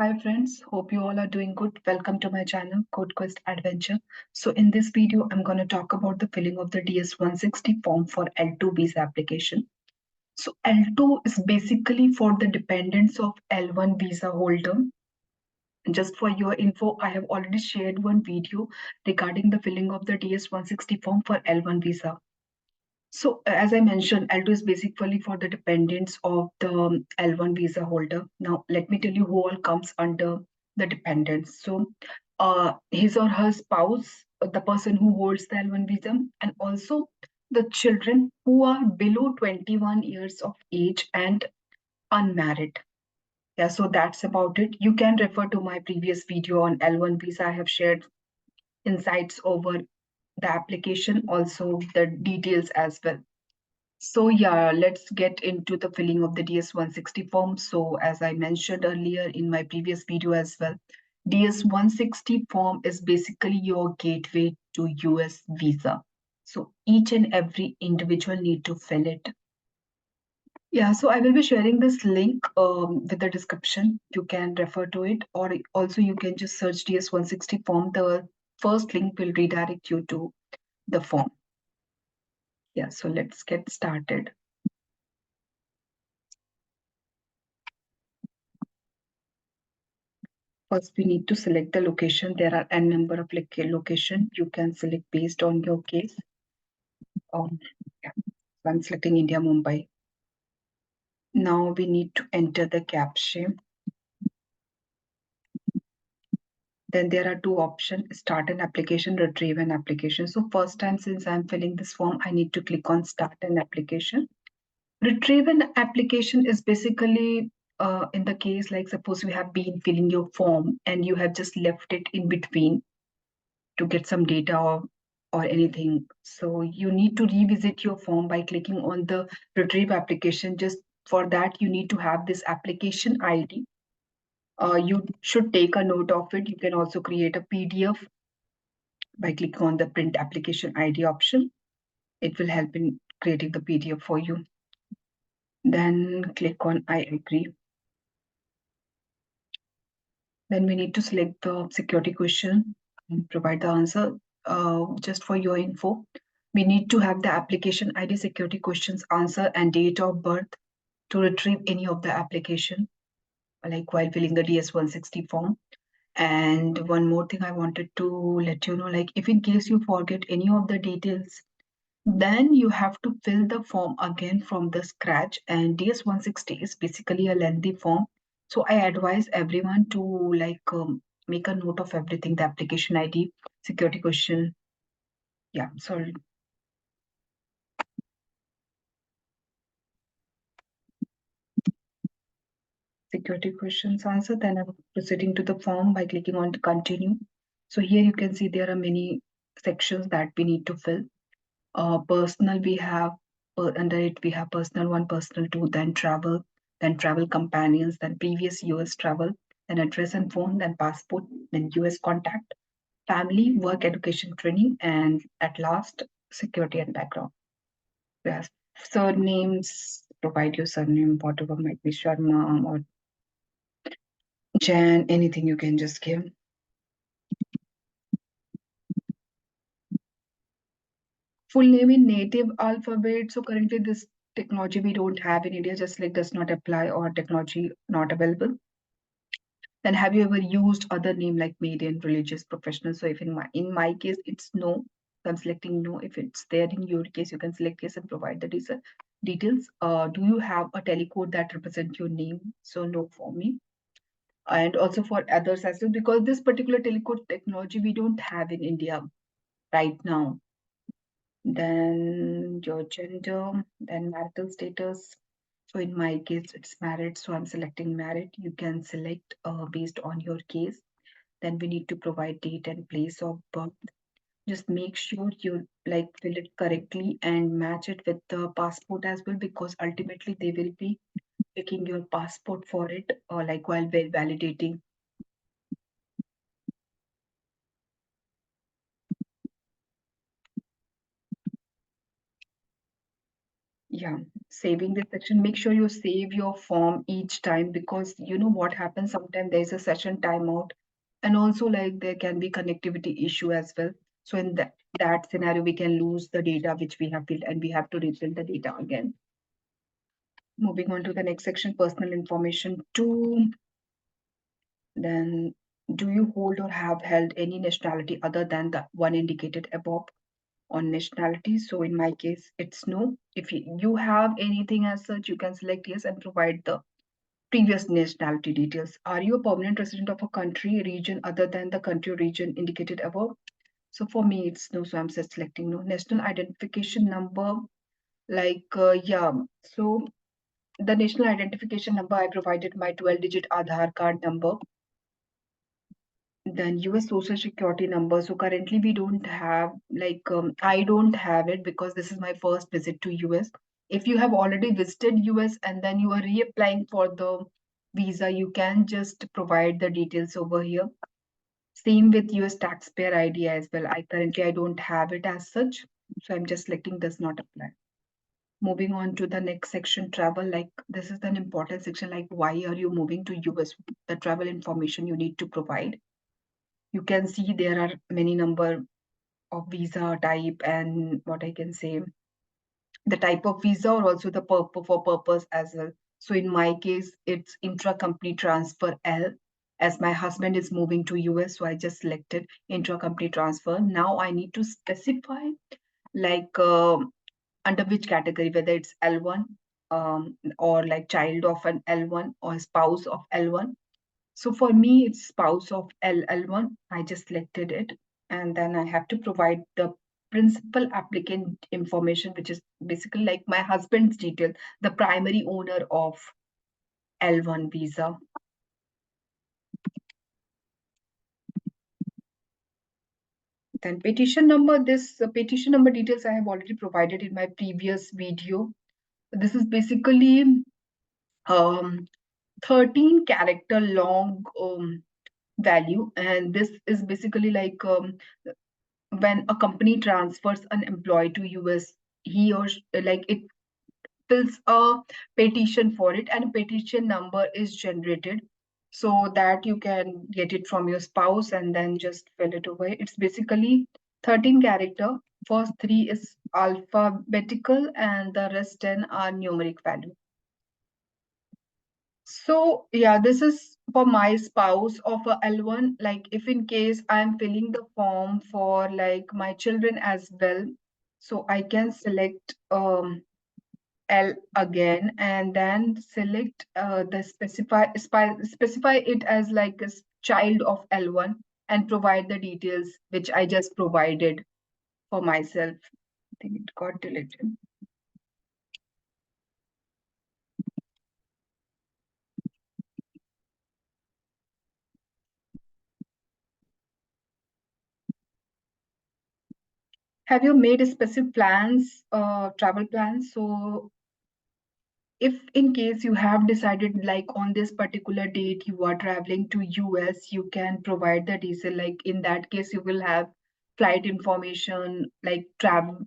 Hi friends, hope you all are doing good. Welcome to my channel, Code Quest Adventure. So in this video, I'm going to talk about the filling of the DS-160 form for L2 visa application. So L2 is basically for the dependents of L1 visa holder. Just for your info, I have already shared one video regarding the filling of the DS-160 form for L1 visa. So, as I mentioned, L2 is basically for the dependents of the L1 visa holder. Now, let me tell you who all comes under the dependents. So, his or her spouse, the person who holds the L1 visa, and also the children who are below 21 years of age and unmarried. Yeah, so that's about it. You can refer to my previous video on L1 visa. I have shared insights over the application, also the details as well. So yeah, let's get into the filling of the DS-160 form. So as I mentioned earlier in my previous video as well, DS-160 form is basically your gateway to US visa. So each and every individual need to fill it. Yeah, so I will be sharing this link with the description. You can refer to it, or also you can just search DS-160 form. The first link will redirect you to the form. Yeah, so let's get started. First, we need to select the location. There are n number of location you can select based on your case. Yeah. So I'm selecting India, Mumbai. Now we need to enter the caption. Then there are two options: start an application, retrieve an application. So first time since I'm filling this form, I need to click on start an application. Retrieve an application is basically in the case like suppose you have been filling your form and you have just left it in between to get some data or anything. So you need to revisit your form by clicking on the retrieve application. Just for that, you need to have this application ID. You should take a note of it. You can also create a PDF by clicking on the print application ID option. It will help in creating the PDF for you. Then click on I agree. Then we need to select the security question and provide the answer. Just for your info, we need to have the application ID, security questions, answer, and date of birth to retrieve any of the application, like while filling the DS-160 form. And one more thing I wanted to let you know, like if in case you forget any of the details, then you have to fill the form again from the scratch. And DS-160 is basically a lengthy form. So I advise everyone to make a note of everything, the application ID, security question. Yeah, sorry. Security questions answer. Then I'm proceeding to the form by clicking on to continue. So here you can see there are many sections that we need to fill. Personal, we have under it we have personal one, personal two, then travel companions, then previous US travel, then address and phone, then passport, then US contact, family, work, education, training, and at last security and background. Yes, surnames, provide your surname, whatever might be Sharma or Jan, anything you can just give. Full name in native alphabet. So currently this technology we don't have in India, just like does not apply or technology not available. Then have you ever used other name like maiden, religious, professional? So if in my case it's no, so I'm selecting no. If it's there in your case, you can select yes and provide the details. Do you have a telecode that represent your name? So no for me. And also for others as well, because this particular telecode technology we don't have in India right now. Then your gender, then marital status. So in my case, it's married, so I'm selecting married. You can select based on your case. Then we need to provide date and place of birth. Just make sure you fill it correctly and match it with the passport as well, because ultimately they will be checking your passport for it, or while validating. Yeah, saving this section. Make sure you save your form each time, because you know what happens sometimes there's a session timeout, and also like there can be connectivity issue as well. So in that scenario, we can lose the data which we have filled, and we have to refill the data again. Moving on to the next section, personal information two. Then, do you hold or have held any nationality other than the one indicated above on nationality? So in my case, it's no. If you have anything as such, you can select yes and provide the previous nationality details. Are you a permanent resident of a country, region other than the country or region indicated above? So for me, it's no. So I'm just selecting no. National identification number, yeah. So the national identification number, I provided my 12-digit Aadhaar card number. Then US social security number. So currently we don't have I don't have it because this is my first visit to US. If you have already visited US and then you are reapplying for the visa, you can just provide the details over here. Same with US taxpayer ID as well. I don't have it as such. So I'm just selecting does not apply. Moving on to the next section, travel. Like this is an important section, like why are you moving to US? The travel information you need to provide. You can see there are many number of visa type and what I can say, the type of visa or also the purpose for purpose as well. So in my case, it's intra-company transfer L, as my husband is moving to US, so I just selected intra-company transfer. Now I need to specify like under which category, whether it's L1 or like child of an L1 or spouse of L1. So for me, it's spouse of LL1. I just selected it. And then I have to provide the principal applicant information, which is basically like my husband's detail, the primary owner of L1 visa. Then petition number, this petition number details I have already provided in my previous video. This is basically um, 13 character long value. And this is basically like when a company transfers an employee to US, he or like it fills a petition for it, and a petition number is generated so that you can get it from your spouse and then just fill it away. It's basically 13 character. First three is alphabetical and the rest 10 are numeric value. So yeah, this is for my spouse of a L1. Like if in case I'm filling the form for like my children as well, so I can select L again and then select the specify it as like a child of L1 and provide the details which I just provided for myself. I think it got deleted. Have you made a specific plans, travel plans? So if in case you have decided like on this particular date you are traveling to US, you can provide the detail. Like in that case, you will have flight information, like travel,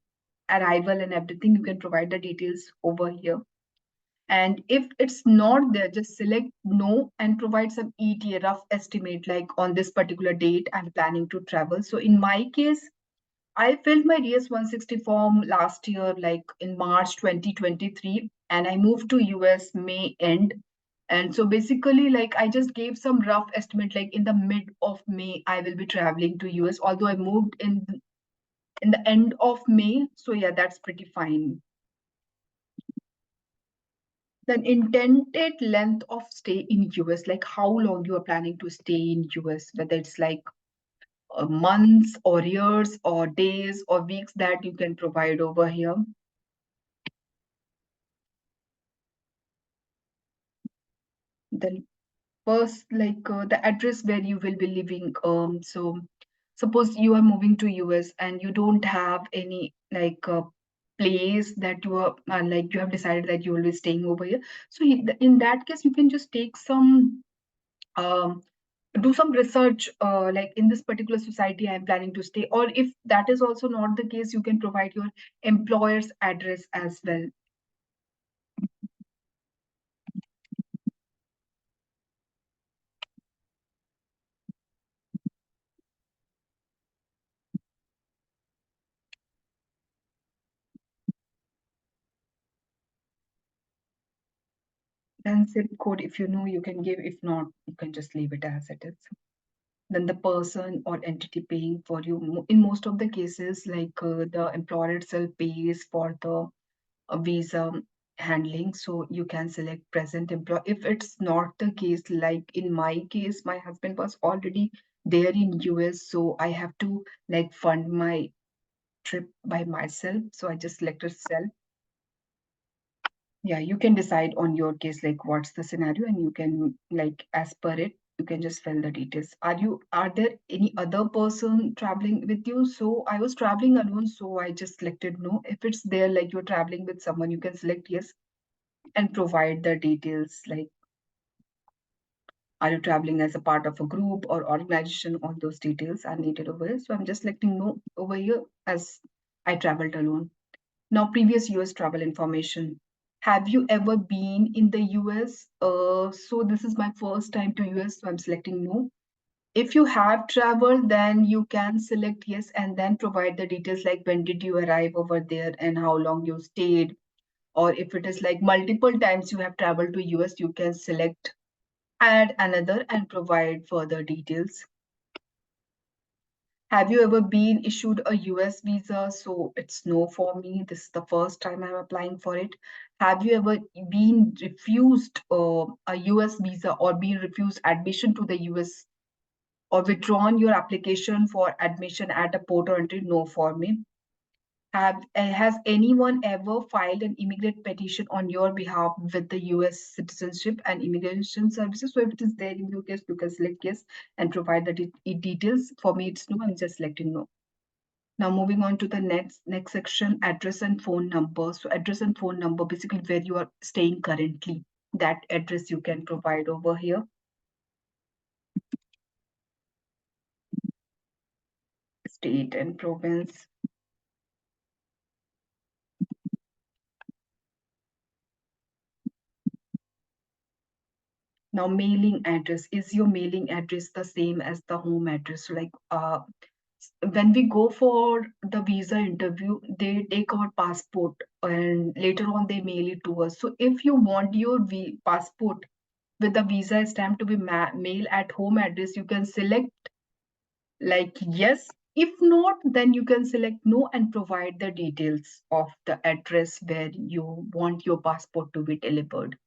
arrival, and everything. You can provide the details over here. And if it's not there, just select no and provide some ETA, rough estimate, like on this particular date I'm planning to travel. So in my case, I filled my DS 160 form last year, like in March 2023, and I moved to US May end. And so basically, like I just gave some rough estimate, like in the mid of May, I will be traveling to US, although I moved in the end of May. So yeah, that's pretty fine. Then intended length of stay in US, like how long you are planning to stay in US, whether it's like months or years or days or weeks, that you can provide over here. Then first, like the address where you will be living. So suppose you are moving to US and you don't have any like place that you are like you have decided that you will be staying over here. So in that case, you can just take some um, do some research like in this particular society I'm planning to stay, or if that is also not the case, you can provide your employer's address as well. Then zip code, if you know, you can give. If not, you can just leave it as it is. Then the person or entity paying for you. In most of the cases, like the employer itself pays for the visa handling, so you can select present employer. If it's not the case, like in my case, my husband was already there in US, so I have to like fund my trip by myself. So I just selected self. Yeah, you can decide on your case, like what's the scenario, and you can like as per it, you can just fill the details. Are there any other person traveling with you? So I was traveling alone, so I just selected no. If it's there, like you're traveling with someone, you can select yes and provide the details like are you traveling as a part of a group or organization? All those details are needed over here. So I'm just selecting no over here as I traveled alone. Now, previous US travel information. Have you ever been in the US? So this is my first time to US, so I'm selecting no. If you have traveled, then you can select yes and then provide the details like when did you arrive over there and how long you stayed. Or if it is like multiple times you have traveled to US, you can select add another and provide further details. Have you ever been issued a US visa? So it's no for me. This is the first time I'm applying for it. Have you ever been refused a US visa or been refused admission to the US or withdrawn your application for admission at a port or entry? No for me. Has anyone ever filed an immigrant petition on your behalf with the US Citizenship and Immigration Services? So if it is there in your case, you can select yes and provide the details. For me, it's no. I'm just selecting no. Now moving on to the next section, address and phone number. So address and phone number, basically where you are staying currently. That address you can provide over here. State and province. Now mailing address. Is your mailing address the same as the home address? So like when we go for the visa interview, they take our passport and later on they mail it to us. So if you want your passport with the visa stamp to be mail at home address, you can select like yes. If not, then you can select no and provide the details of the address where you want your passport to be delivered.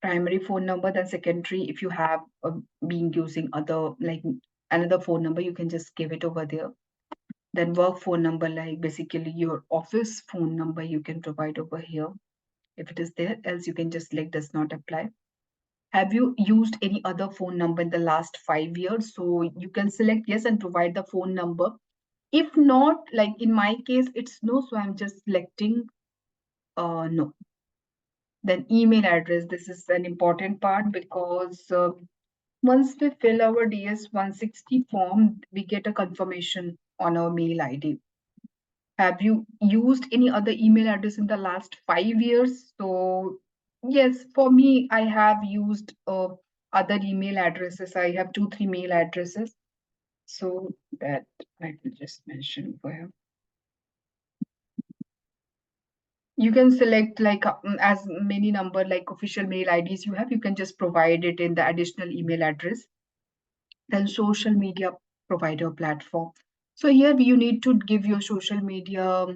Primary phone number, then secondary. If you have been using other like another phone number, you can just give it over there. Then work phone number, like basically your office phone number, you can provide over here if it is there. Else you can just select does not apply. Have you used any other phone number in the last 5 years? So you can select yes and provide the phone number. If not, like in my case, it's no, so I'm just selecting no. Then email address. This is an important part because once we fill our DS 160 form, we get a confirmation on our mail ID. Have you used any other email address in the last 5 years? So yes, for me, I have used other email addresses. I have two, three mail addresses. So that I will just mention for you. You can select like as many number like official mail IDs you have, you can just provide it in the additional email address. Then social media provider platform. So here you need to give your social media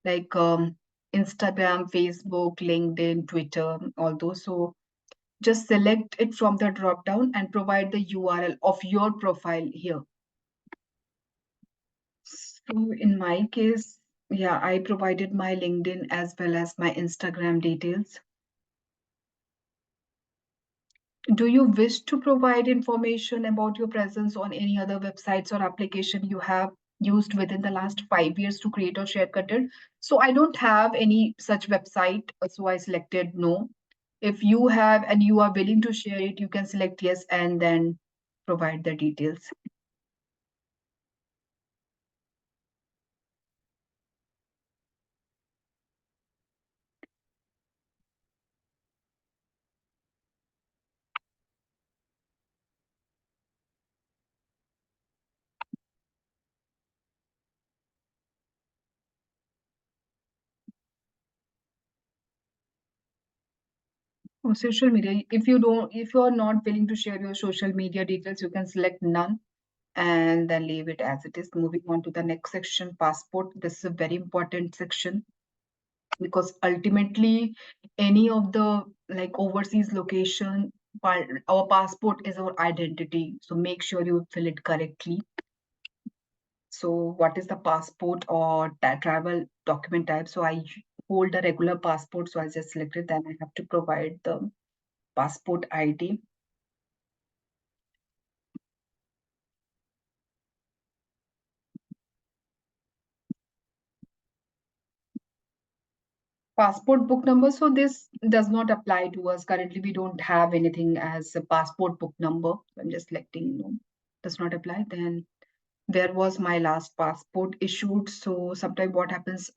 like Instagram, Facebook, LinkedIn, Twitter, all those. So just select it from the drop down and provide the URL of your profile here. So in my case, yeah, I provided my LinkedIn as well as my Instagram details. Do you wish to provide information about your presence on any other websites or application you have used within the last 5 years to create or share content? So I don't have any such website, so I selected no. If you have and you are willing to share it, you can select yes and then provide the details. Oh, social media. If you're not willing to share your social media details, you can select none and then leave it as it is. Moving on to the next section, passport. This is a very important section because ultimately any of the like overseas location, our passport is our identity. So make sure you fill it correctly. So what is the passport or travel document type? So I hold a regular passport, so I just selected. Then I have to provide the passport ID. Passport book number. So this does not apply to us. Currently, we don't have anything as a passport book number. I'm just selecting no, does not apply. Then where was my last passport issued? So sometime what happens,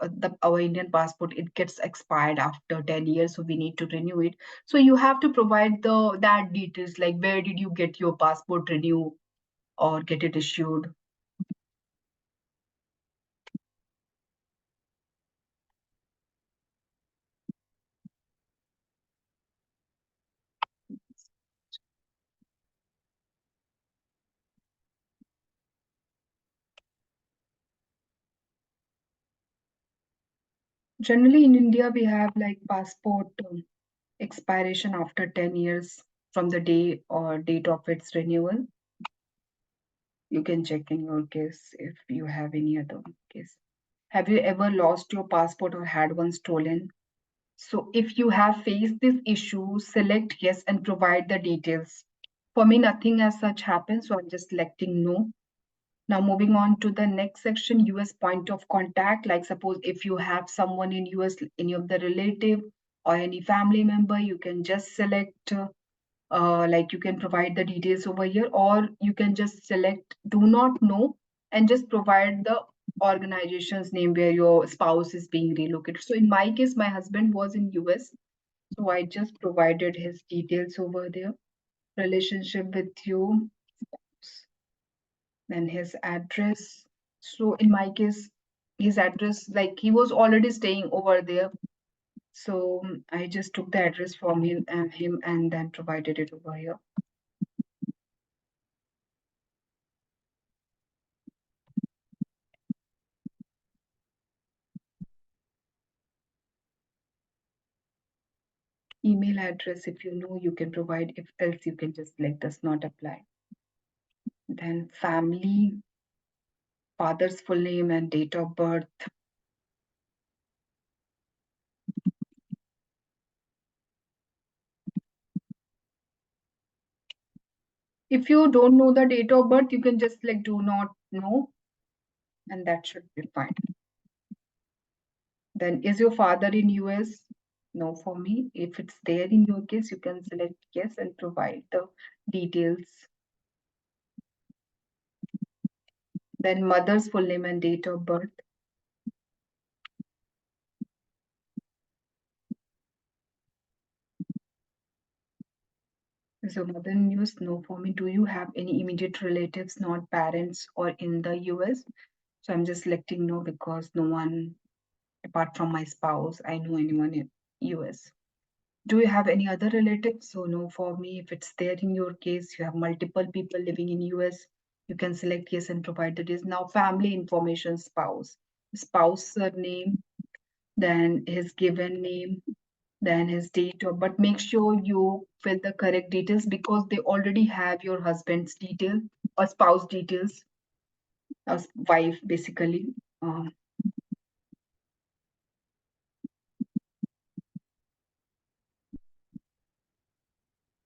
our Indian passport, it gets expired after 10 years, so we need to renew it. So you have to provide the that details, like where did you get your passport renew or get it issued. Generally in India, we have like passport expiration after 10 years from the day or date of its renewal. You can check in your case if you have any other case. Have you ever lost your passport or had one stolen? So if you have faced this issue, select yes and provide the details. For me, nothing as such happens, so I'm just selecting no. Now moving on to the next section, US point of contact. Like suppose if you have someone in US, any of the relative or any family member, you can just select like you can provide the details over here, or you can just select do not know and just provide the organization's name where your spouse is being relocated. So in my case, my husband was in US, so I just provided his details over there. Relationship with you, then his address. So in my case, his address, like he was already staying over there. So I just took the address from him and then provided it over here. Email address, if you know, you can provide. If else, you can just like does not apply. Then family, father's full name and date of birth. If you don't know the date of birth, you can just like do not know, and that should be fine. Then is your father in US? No for me. If it's there in your case, you can select yes and provide the details. Then mother's full name and date of birth. Is your mother in US? No for me. Do you have any immediate relatives, not parents or in the US? So I'm just selecting no because no one apart from my spouse, I know anyone in US. Do you have any other relatives? So no for me. If it's there in your case, you have multiple people living in US, you can select yes and provide that is now family information spouse. Spouse surname, then his given name, then his date of, but make sure you fill the correct details because they already have your husband's detail or spouse details, wife basically. Um,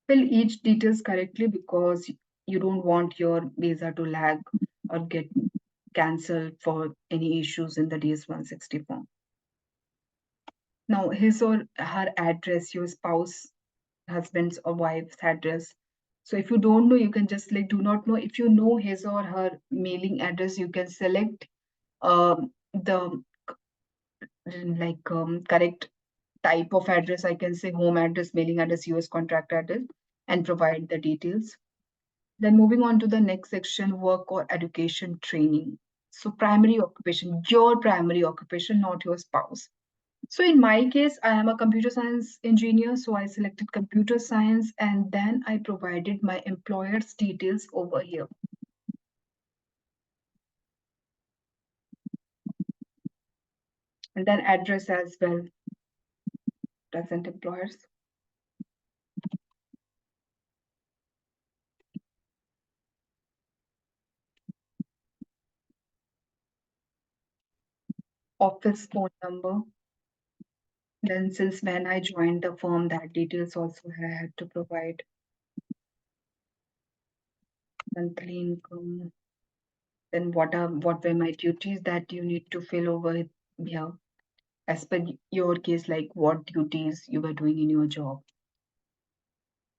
Fill each details correctly because you don't want your visa to lag or get cancelled for any issues in the DS-160 form. Now, his or her address, your spouse, husband's or wife's address. So if you don't know, you can just like do not know. If you know his or her mailing address, you can select the correct type of address. I can say home address, mailing address, US contract address, and provide the details. Then moving on to the next section, work or education training. So primary occupation, your primary occupation, not your spouse. So in my case, I am a computer science engineer, so I selected computer science and then I provided my employer's details over here. And then address as well, present employers. Office phone number. Then since when I joined the firm, that details also I had to provide. Monthly income. Then what were my duties that you need to fill over here as per your case, like what duties you were doing in your job.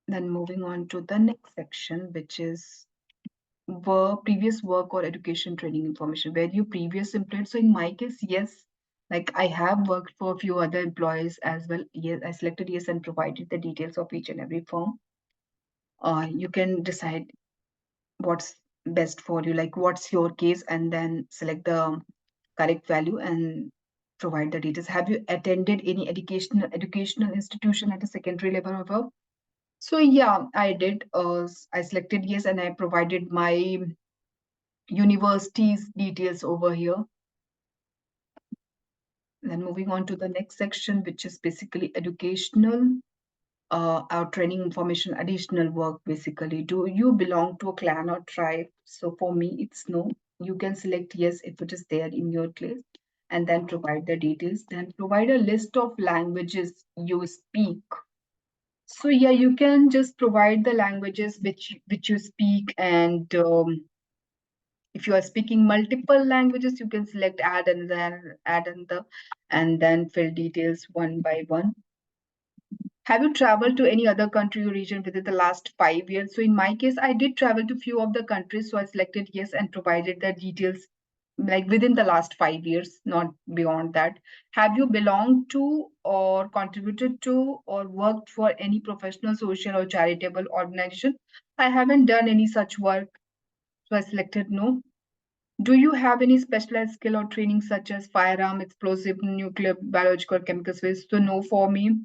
Then moving on to the next section, which is previous work or education training information. Were you previous employed? So in my case, yes. Like I have worked for a few other employees as well. Yes, I selected yes and provided the details of each and every firm. You can decide what's best for you, like what's your case, and then select the correct value and provide the details. Have you attended any educational institution at a secondary level or above? So yeah, I did. I selected yes, and I provided my university's details over here. Then moving on to the next section, which is basically educational, our training information, additional work basically. Do you belong to a clan or tribe? So for me, it's no. You can select yes if it is there in your place and then provide the details. Then provide a list of languages you speak. So yeah, you can just provide the languages which you speak, and if you are speaking multiple languages, you can select add and then fill details one by one. Have you traveled to any other country or region within the last 5 years? So in my case, I did travel to few of the countries, so I selected yes and provided the details like within the last 5 years, not beyond that. Have you belonged to or contributed to or worked for any professional, social, or charitable organization? I haven't done any such work, so I selected no. Do you have any specialized skill or training such as firearm, explosive, nuclear, biological, chemical waste? So no for me.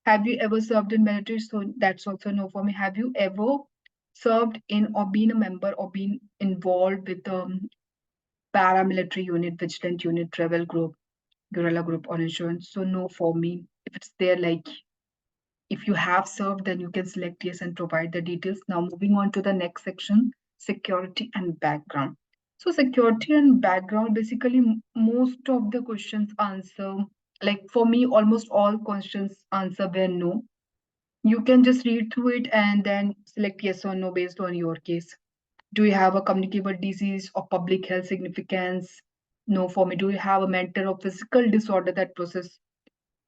Have you ever served in military? So that's also no for me. Have you ever served in or been a member or been involved with paramilitary unit, vigilant unit, rebel group, guerrilla group, or insurance? So no for me. If it's there, like if you have served, then you can select yes and provide the details. Now moving on to the next section, security and background. So security and background, basically most of the questions answer, like for me, almost all questions answer were no. You can just read through it and then select yes or no based on your case. Do you have a communicable disease or public health significance? No for me. Do you have a mental or physical disorder that poses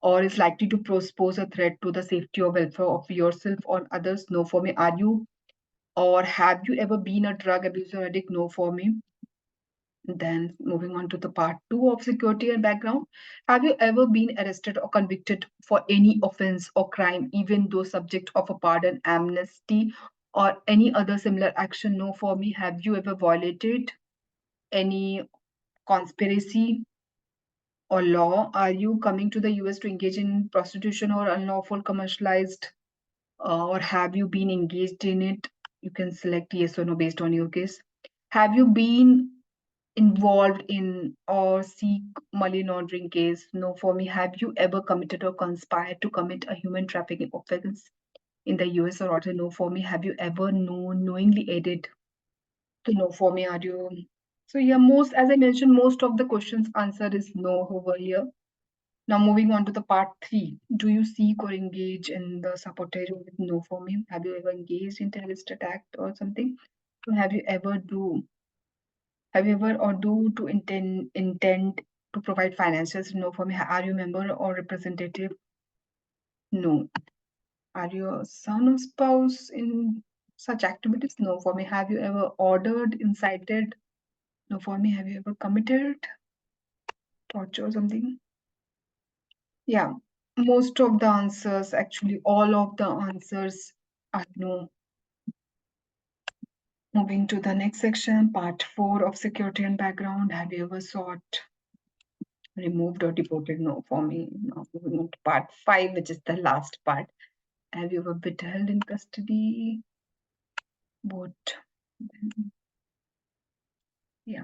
or is likely to pose a threat to the safety or welfare of yourself or others? No for me. Are you or have you ever been a drug abuser or addict? No for me. Then moving on to the part two of security and background. Have you ever been arrested or convicted for any offense or crime, even though subject of a pardon, amnesty, or any other similar action? No for me. Have you ever violated any conspiracy or law? Are you coming to the US to engage in prostitution or unlawful commercialized, or have you been engaged in it? You can select yes or no based on your case. Have you been involved in or seek money laundering case? No for me. Have you ever committed or conspired to commit a human trafficking offense in the US or also? No for me. Have you ever knowingly aided to? No for me. Are you? So yeah, most as I mentioned, most of the questions answer is no over here. Now moving on to the part three. Do you seek or engage in the sabotage? With no for me. Have you ever engaged in terrorist attack or something? So have you ever or do to intend to provide financials? No for me. Are you a member or representative? No. Are you a son or spouse in such activities? No for me. Have you ever ordered, incited? No for me. Have you ever committed torture or something? Yeah. Most of the answers, actually all of the answers are no. Moving to the next section, part four of security and background. Have you ever sought Removed or deported? No, for me. Now moving on to part 5, which is the last part. Have you ever been held in custody? What? Yeah.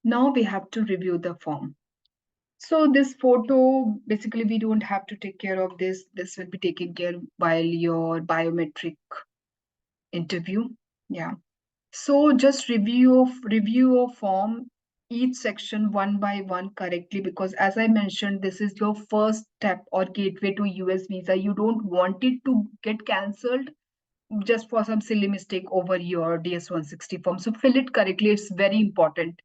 Now we have to review the form. So this photo, basically, we don't have to take care of this. This will be taken care while your biometric interview. Yeah. So just review your form, each section one by one correctly, because as I mentioned, this is your first step or gateway to US visa. You don't want it to get cancelled just for some silly mistake over your DS-160 form. So fill it correctly. It's very important.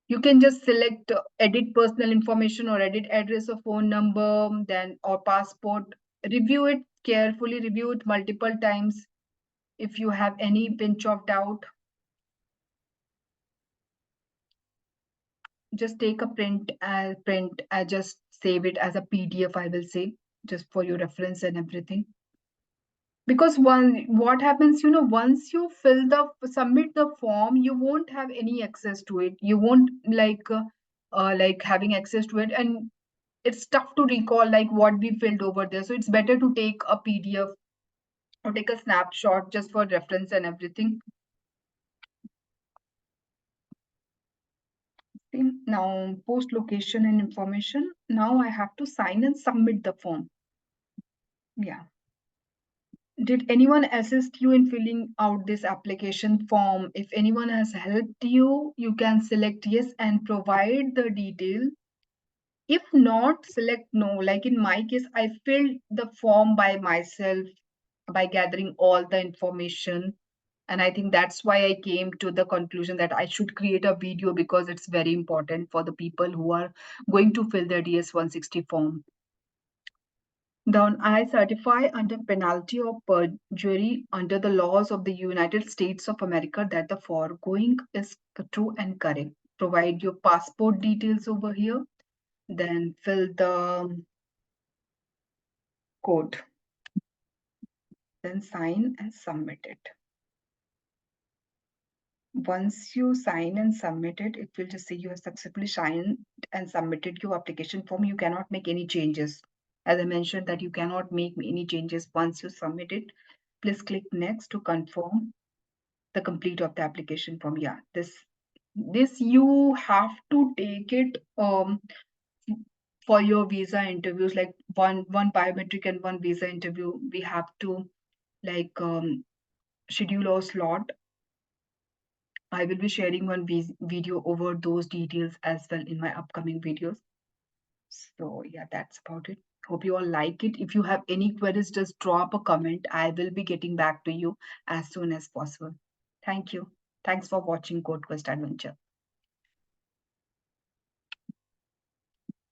You can just select edit personal information or edit address or phone number, then or passport. Review it carefully, review it multiple times. If you have any pinch of doubt, just take a print, just save it as a PDF, I will say, just for your reference and everything. Because what happens, once you submit the form, you won't have any access to it. You won't like having access to it, and it's tough to recall like what we filled over there. So it's better to take a PDF or take a snapshot just for reference and everything. See, now post location and information. Now I have to sign and submit the form. Yeah. Did anyone assist you in filling out this application form? If anyone has helped you, you can select yes and provide the detail. If not, select no. Like in my case, I filled the form by myself by gathering all the information. And I think that's why I came to the conclusion that I should create a video because it's very important for the people who are going to fill their DS-160 form. Down, I certify under penalty of perjury under the laws of the United States of America that the foregoing is true and correct. Provide your passport details over here, then fill the code, then sign and submit it. Once you sign and submit it, it will just say you have successfully signed and submitted your application form. You cannot make any changes. As I mentioned that you cannot make any changes once you submit it. Please click next to confirm the complete of the application form. Yeah, this you have to take it for your visa interviews, like one biometric and one visa interview. We have to like schedule a slot. I will be sharing one video over those details as well in my upcoming videos. So yeah, that's about it. Hope you all like it. If you have any queries, just drop a comment. I will be getting back to you as soon as possible. Thank you. Thanks for watching Code Quest Adventure.